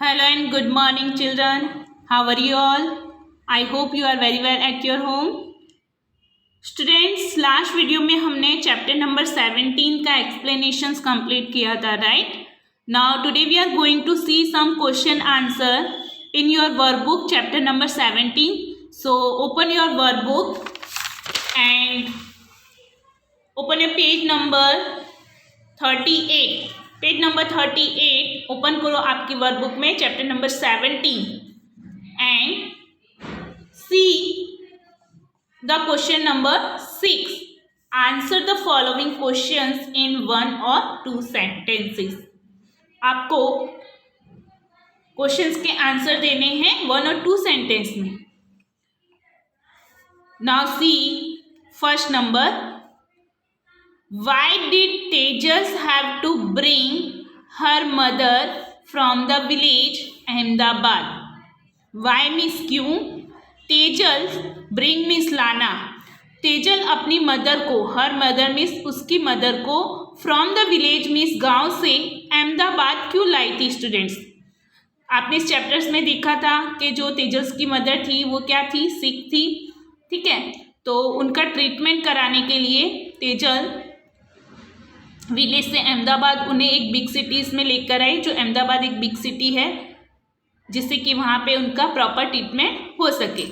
Hello and good morning, children. How are you all? I hope you are very well at your home. Students, last video में हमने chapter number 17 का explanations complete किया था, right? Now today we are going to see some question answer in your workbook chapter number 17. So open your workbook and open a page number 38. Page number 38 ओपन करो आपकी workbook में chapter number 17 and see the question number 6. Answer the following questions in 1 or 2 sentences. आपको questions के answer देने हैं 1 or 2 sentence में. Now C first number. Why did Tejas have to bring her mother from the village Ahmedabad? Why means क्यों? Tejal bring means लाना. तेजल अपनी mother को, her mother means उसकी मदर को, फ्रॉम द विलेज मीन्स गांव से अहमदाबाद क्यों लाई थी स्टूडेंट्स? आपने इस चैप्टर्स में देखा था कि जो तेजस की मदर थी वो क्या थी? सिक थी. ठीक है, तो उनका ट्रीटमेंट कराने के लिए तेजल विलेज से अहमदाबाद उन्हें एक बिग सिटीज़ में लेकर आई, जो अहमदाबाद एक बिग सिटी है, जिससे कि वहाँ पे उनका प्रॉपर ट्रीटमेंट हो सके.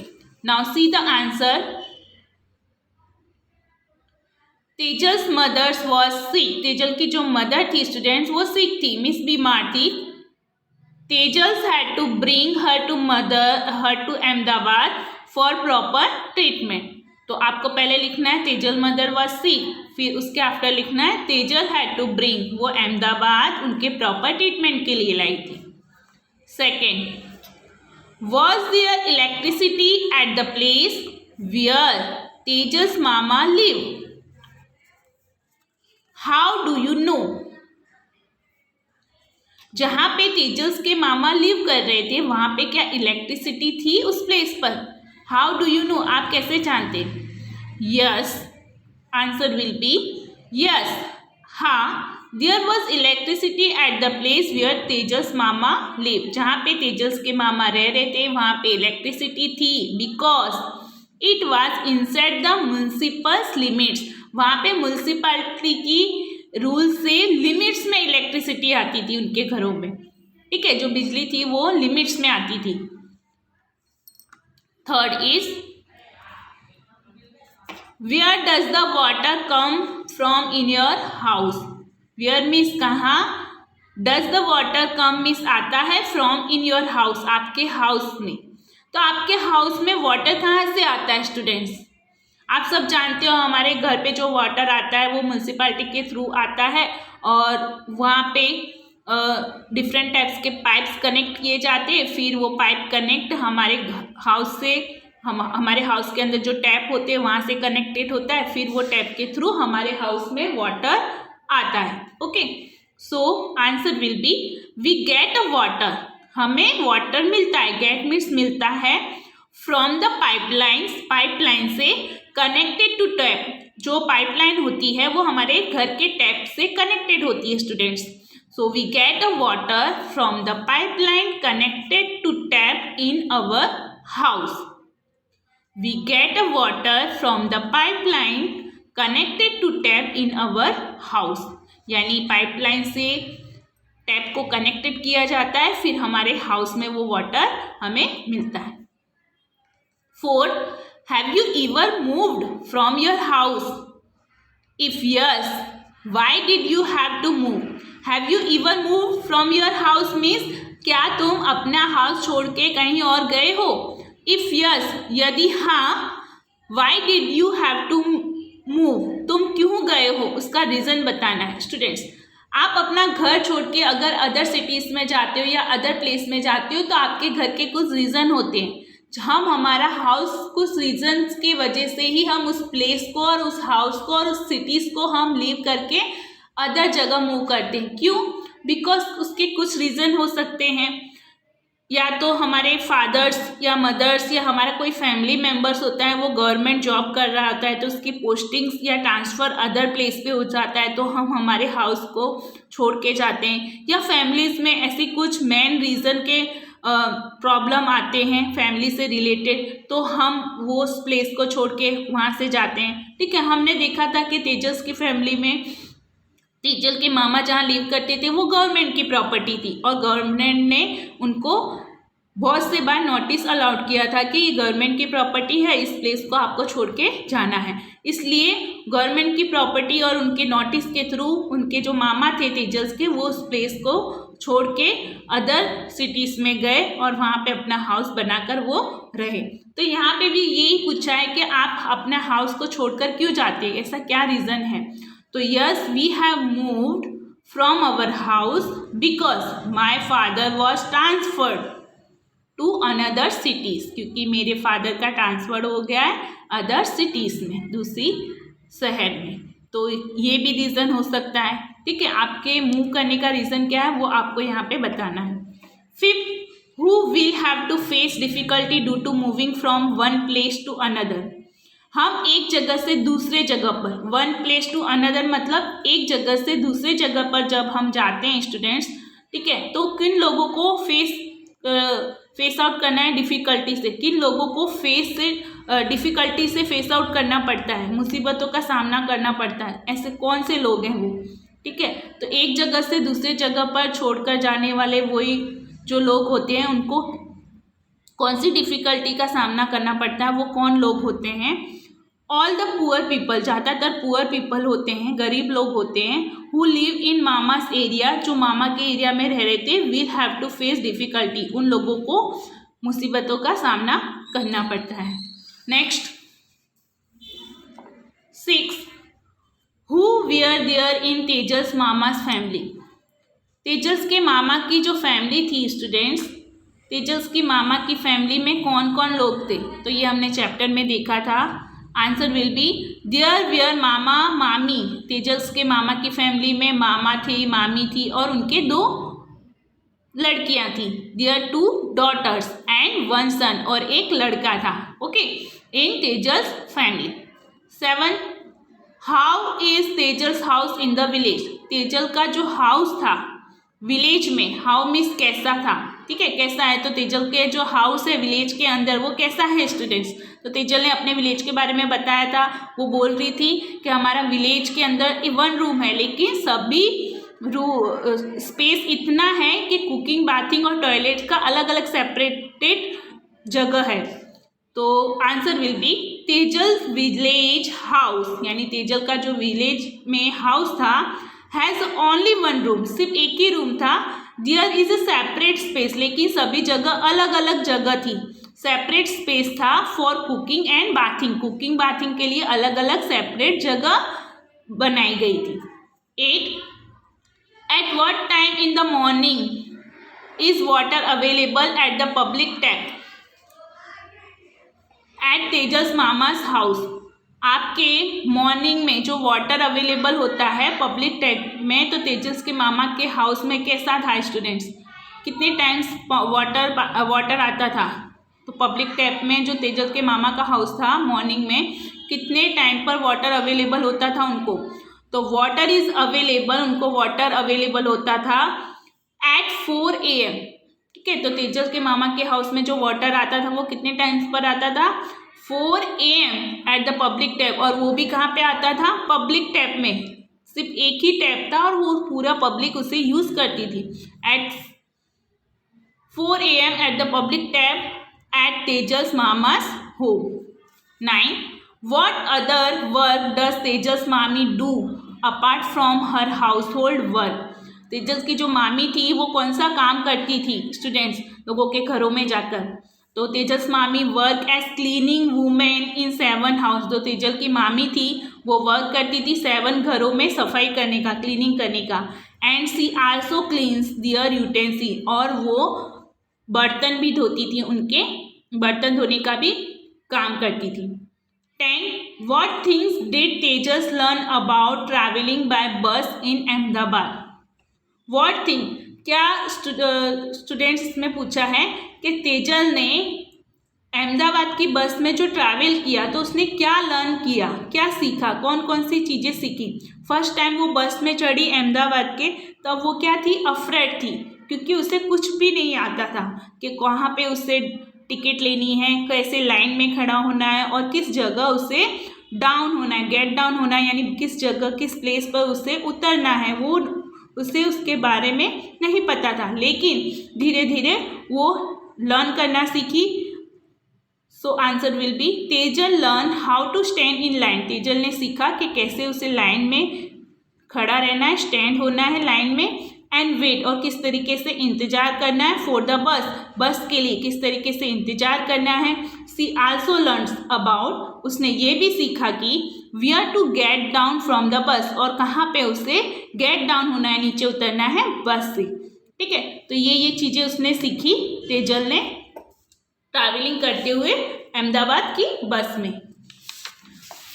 Now see the answer. Tejal's mother's was sick. Tejal की जो मदर थी स्टूडेंट्स वो सिक थी, मीन्स बीमार थी. Tejal's had to bring her to Ahmedabad for proper treatment. तो आपको पहले लिखना है तेजल मदर वॉज सिक, फिर उसके आफ्टर लिखना है तेजल हैड टू ब्रिंग, वो अहमदाबाद उनके प्रॉपर ट्रीटमेंट के लिए लाई थी. Second, was there electricity at the place where Tejal's mama live? How do you know? जहां पे तेजल्स के मामा लिव कर रहे थे वहां पे क्या इलेक्ट्रिसिटी थी उस प्लेस पर? How do you know? आप कैसे जानते? Yes, answer will be yes. हाँ, there was electricity at the place where Tejas mama live. जहाँ पे तेजस के मामा रह रहे थे वहाँ पे इलेक्ट्रिसिटी थी, because it was inside the municipals limits. वहाँ पे म्यूनसिपैलिटी की रूल से लिमिट्स में इलेक्ट्रिसिटी आती थी उनके घरों में. ठीक है, जो बिजली थी वो लिमिट्स में आती थी. Third is, where does the water come from in your house? Where means कहाँ, does the water come means आता है, फ्रॉम इन योर हाउस आपके हाउस में. तो आपके हाउस में वाटर कहाँ से आता है स्टूडेंट्स? आप सब जानते हो हमारे घर पे जो वाटर आता है वो म्यूनसिपैलिटी के थ्रू आता है, और वहाँ पे डिफरेंट टाइप्स के पाइप्स कनेक्ट किए जाते हैं. फिर वो पाइप कनेक्ट हमारे हाउस से, हमारे हाउस के अंदर जो टैप होते हैं वहाँ से कनेक्टेड होता है. फिर वो टैप के थ्रू हमारे हाउस में वाटर आता है. Okay, so answer will be we get a water. हमें वाटर मिलता है, गेट मीन्स मिलता है, फ्रॉम द पाइपलाइंस, पाइपलाइन से, कनेक्टेड टू टैप. जो पाइपलाइन होती है वो हमारे घर के टैप से कनेक्टेड होती है students. So we get a water from the pipeline connected to tap in our house. We get a water from the pipeline connected to tap in our house. यानी पाइपलाइन से tap को connected किया जाता है, फिर हमारे house में वो वाटर हमें मिलता है. Fourth, have you ever moved from your house? If yes, why did you have to move? Have you even move from your house means क्या तुम अपना हाउस छोड़ के कहीं और गए हो? इफ यस, यदि हाँ, why did you have to move? तुम क्यों गए हो उसका रीज़न बताना है स्टूडेंट्स. आप अपना घर छोड़ के अगर अदर सिटीज़ में जाते हो या अदर प्लेस में जाते हो तो आपके घर के कुछ रीज़न होते हैं. हम हमारा हाउस कुछ रीजन्स की वजह से ही हम उस प्लेस को और उस हाउस को और उस सिटीज़ को हम लीव करके अदर जगह मूव करते हैं. क्यों? बिकॉज उसके कुछ रीज़न हो सकते हैं. या तो हमारे फादर्स या मदर्स या हमारा कोई फैमिली मेम्बर्स होता है वो गवर्नमेंट जॉब कर रहा होता है तो उसकी पोस्टिंग्स या ट्रांसफ़र अदर प्लेस पे हो जाता है तो हम हमारे हाउस को छोड़ के जाते हैं। या फैमिलीज़ में ऐसी कुछ मेन रीज़न के प्रॉब्लम आते हैं फैमिली से रिलेटेड तो हम वो उस प्लेस को छोड़ के वहाँ से जाते हैं। ठीक है, हमने देखा था कि तेजस की फैमिली में तेजल के मामा जहाँ लिव करते थे वो गवर्नमेंट की प्रॉपर्टी थी और गवर्नमेंट ने उनको बहुत से बार नोटिस अलाउड किया था कि ये गवर्नमेंट की प्रॉपर्टी है, इस प्लेस को आपको छोड़ के जाना है। इसलिए गवर्नमेंट की प्रॉपर्टी और उनके नोटिस के थ्रू उनके जो मामा थे तेजल्स के वो उस प्लेस को छोड़ के अदर सिटीज़ में गए और वहाँ पे अपना हाउस बनाकर वो रहे। तो यहाँ पे भी यही पूछा है कि आप अपना हाउस को छोड़कर क्यों जाते हैं, ऐसा क्या रीज़न है। तो yes, we have moved from our house because my father was transferred to another cities, क्योंकि मेरे फादर का ट्रांसफ़र हो गया है अदर सिटीज़ में, दूसरी शहर में। तो ये भी रीज़न हो सकता है। ठीक है, आपके मूव करने का रीज़न क्या है वो आपको यहाँ पे बताना है। Fifth, who will have to face difficulty due to moving from one place to another. हम एक जगह से दूसरे जगह पर, वन प्लेस टू अनदर मतलब एक जगह से दूसरे जगह पर जब हम जाते हैं स्टूडेंट्स, ठीक है, तो किन लोगों को फेस आउट करना है डिफ़िकल्टी से, किन लोगों को डिफ़िकल्टी से फेस आउट करना पड़ता है, मुसीबतों का सामना करना पड़ता है, ऐसे कौन से लोग हैं वो। ठीक है, तो एक जगह से दूसरे जगह पर छोड़कर जाने वाले वही जो लोग होते हैं उनको कौन सी डिफ़िकल्टी का सामना करना पड़ता है, वो कौन लोग होते हैं। ऑल द पुअर पीपल, ज़्यादातर पुअर पीपल होते हैं, गरीब लोग होते हैं, who live in mama's area, जो मामा के एरिया में रह रहे थे, will have to face difficulty, उन लोगों को मुसीबतों का सामना करना पड़ता है। Next 6, who were there in Tejas mama's family. Tejas के मामा की जो फैमिली थी स्टूडेंट्स, तेजस की मामा की फैमिली में कौन कौन लोग थे, तो ये हमने चैप्टर में देखा था। Answer will be there were mama mami, Tejas के मामा की फैमिली में मामा थे, मामी थी और उनके 2 लड़कियां थी। देयर 2 डॉटर्स एंड 1 सन, और एक लड़का था। Okay, in Tejas family. 7, how is Tejas house in the village. Tejal का जो हाउस था विलेज में, हाउ मीन्स कैसा था। ठीक है, कैसा है, तो तेजल के जो हाउस है विलेज के अंदर वो कैसा है स्टूडेंट्स। तो तेजल ने अपने विलेज के बारे में बताया था, वो बोल रही थी कि हमारा विलेज के अंदर 1 रूम है लेकिन सभी स्पेस इतना है कि कुकिंग, बाथिंग और टॉयलेट का अलग अलग सेपरेटेड जगह है। तो answer will be Tejal village house, यानी तेजल का जो विलेज में हाउस था हैज़ ओनली 1 रूम, सिर्फ एक ही रूम था। There is a separate space, लेकिन सभी जगह अलग अलग जगह थी, सेपरेट स्पेस था for cooking and bathing, cooking bathing के लिए अलग अलग सेपरेट जगह बनाई गई थी। 8, at what time in the morning is water available at the public tap at Tejas मामास हाउस। आपके मॉर्निंग में जो वाटर अवेलेबल होता है पब्लिक टैप में, तो तेजस के मामा के हाउस में कैसा था स्टूडेंट्स, कितने टाइम्स वाटर आता था। तो पब्लिक टैप में जो तेजस के मामा का हाउस था मॉर्निंग में कितने टाइम पर वाटर अवेलेबल होता था उनको, तो वाटर इज अवेलेबल, उनको वाटर अवेलेबल होता था एट 4 AM। ठीक है, तो तेजस के मामा के हाउस में जो वाटर आता था वो कितने टाइम्स पर आता था, 4 AM at the public tap. और वो भी कहाँ पे आता था, पब्लिक टैप में, सिर्फ एक ही टैप था और वो पूरा पब्लिक उसे यूज़ करती थी। At 4 AM at the public tap at Tejas mama's home. 9, what other work does Tejas mami do apart from her household work. Tejas की जो मामी थी वो कौन सा काम करती थी स्टूडेंट्स, लोगों के घरों में जाकर। तो तेजस मामी work as cleaning women in 7 house, जो तेजल की मामी थी वो वर्क करती थी 7 घरों में सफाई करने का, क्लीनिंग करने का। And she also cleans their utensil, और वो बर्तन भी धोती थी, उनके बर्तन धोने का भी काम करती थी। 10, what things did Tejas learn about travelling by बस इन अहमदाबाद। व्हाट थिंग, क्या स्टूडेंट्स इसमें पूछा है कि तेजल ने अहमदाबाद की बस में जो ट्रैवल किया तो उसने क्या लर्न किया, क्या सीखा, कौन कौन सी चीज़ें सीखी। फर्स्ट टाइम वो बस में चढ़ी अहमदाबाद के, तब वो क्या थी, अफ्रेड थी, क्योंकि उसे कुछ भी नहीं आता था कि कहाँ पे उसे टिकट लेनी है, कैसे लाइन में खड़ा होना है और किस जगह उसे डाउन होना है, गेट डाउन होना है, यानी किस जगह किस प्लेस पर उसे उतरना है, वो उसे उसके बारे में नहीं पता था। लेकिन धीरे धीरे वो लर्न करना सीखी। So answer will be Tejal learn how to stand in line. Tejal ने सीखा कि कैसे उसे लाइन में खड़ा रहना है, स्टैंड होना है लाइन में, एंड वेट, और किस तरीके से इंतजार करना है, फॉर द बस, बस के लिए किस तरीके से इंतजार करना है। सी आल्सो लर्न्स अबाउट, उसने ये भी सीखा कि where to get down from the bus, और कहाँ पे उसे गेट डाउन होना है, नीचे उतरना है बस से। ठीक है, तो ये चीज़ें उसने सीखी तेजल ने ट्रैवलिंग करते हुए अहमदाबाद की बस में।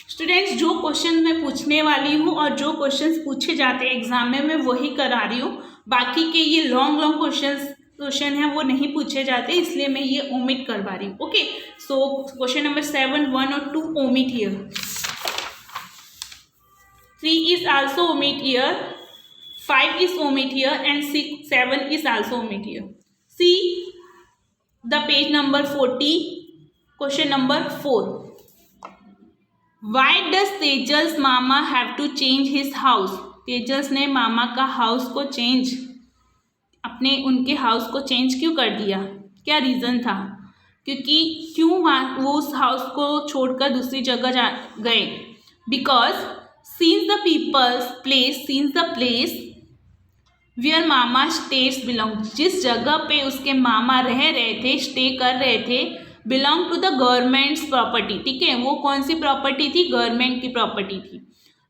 स्टूडेंट्स, जो क्वेश्चन मैं पूछने वाली हूँ और जो क्वेश्चंस पूछे जाते हैं एग्जाम में, मैं वही करा रही हूँ। बाकी के ये लॉन्ग क्वेश्चन है वो नहीं पूछे जाते, इसलिए मैं ये ओमिट करवा रही हूँ। ओके, सो क्वेश्चन नंबर 7, 1 और 2 omit here, 3 is also omit here, 5 is omit here, and 6, 7 is also omit here. See the page number 40, question number 4. Why does Tejal's mama have to change his house? तेजस ने मामा का house को change, उनके house को change क्यों कर दिया, क्या reason था, क्यों वो उस हाउस को छोड़कर दूसरी जगह गए। Because since the place where mama stage belong, जिस जगह पे उसके मामा रह रहे थे, स्टे कर रहे थे, belong to the government's property. ठीक है, वो कौन सी प्रॉपर्टी थी, गवर्नमेंट की प्रॉपर्टी थी।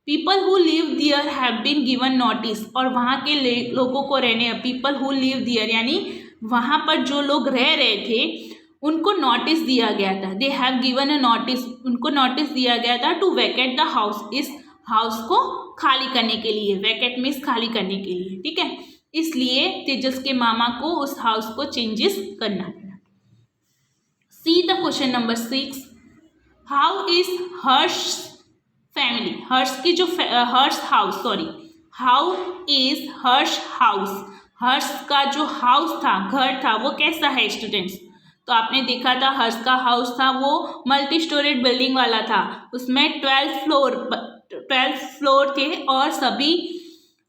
People who live there have been given notice, और वहाँ के लोगों को रहने, पीपल हु लिव दियर यानी वहाँ पर जो लोग रह रहे थे उनको नोटिस दिया गया था। They have given a notice, उनको नोटिस दिया गया था टू वैकेट द हाउस, इस हाउस को खाली करने के लिए, वैकेट मीन्स खाली करने के लिए। ठीक है, इसलिए तेजस के मामा को उस हाउस को चेंजेस करना पड़ा। See the question number 6, how is Harsh family, Harsh की जो Harsh house, how is Harsh house, Harsh का जो हाउस था, घर था, वो कैसा है स्टूडेंट्स। तो आपने देखा था हर्ष का हाउस था वो मल्टी स्टोरेड बिल्डिंग वाला था, उसमें 12 फ्लोर थे और सभी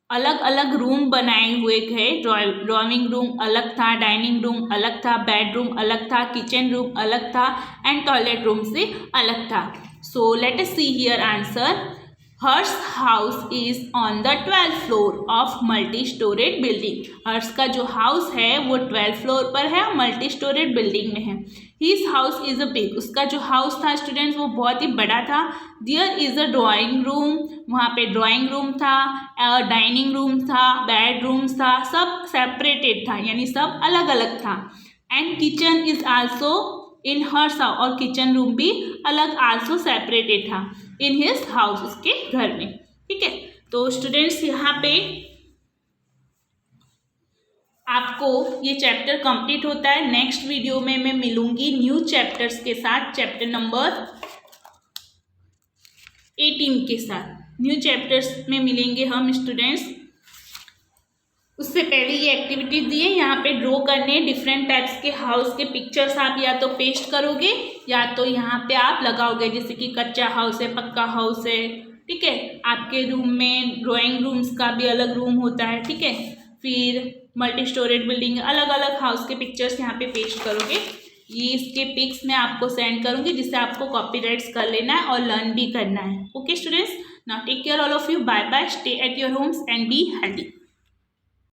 अलग अलग रूम बनाए हुए थे। ड्राइंग रूम अलग था, डाइनिंग रूम अलग था, बेडरूम अलग था, किचन रूम अलग था, एंड टॉयलेट रूम से अलग था। So let us see here answer, Harsh house is on the 12th floor of multi storeyed building. Harsh का जो हाउस है वो 12th फ्लोर पर है, मल्टी स्टोरेड बिल्डिंग में है। His house is a big, उसका जो हाउस था स्टूडेंट्स वो बहुत ही बड़ा था। There is a drawing room, वहाँ पे ड्राइंग रूम था, डाइनिंग रूम था, बेडरूम था, सब सेपरेटेड था, यानी सब अलग अलग था। And kitchen is also in hers house, और किचन रूम भी अलग आल्सो सेपरेटेड था इन हिज हाउस, उसके घर में। ठीक है, तो स्टूडेंट्स यहाँ पे आपको ये चैप्टर कंप्लीट होता है। नेक्स्ट वीडियो में मैं मिलूंगी न्यू चैप्टर्स के साथ, चैप्टर नंबर 18 के साथ न्यू चैप्टर्स में मिलेंगे हम स्टूडेंट्स। उससे पहले ये एक्टिविटीज दी है, यहाँ पे ड्रॉ करने डिफरेंट टाइप्स के हाउस के पिक्चर्स आप या तो पेस्ट करोगे या तो यहाँ पे आप लगाओगे, जैसे कि कच्चा हाउस है, पक्का हाउस है। ठीक है, आपके रूम में ड्राइंग रूम्स का भी अलग रूम होता है। ठीक है, फिर मल्टी स्टोरेड बिल्डिंग, अलग अलग हाउस के पिक्चर्स यहाँ पे पेस्ट करोगे। ये इसके पिक्स मैं आपको सेंड करूँगी, जिससे आपको कॉपीराइट्स कर लेना है और लर्न भी करना है। Okay students, now take care all of you, bye bye, stay at your homes and be healthy.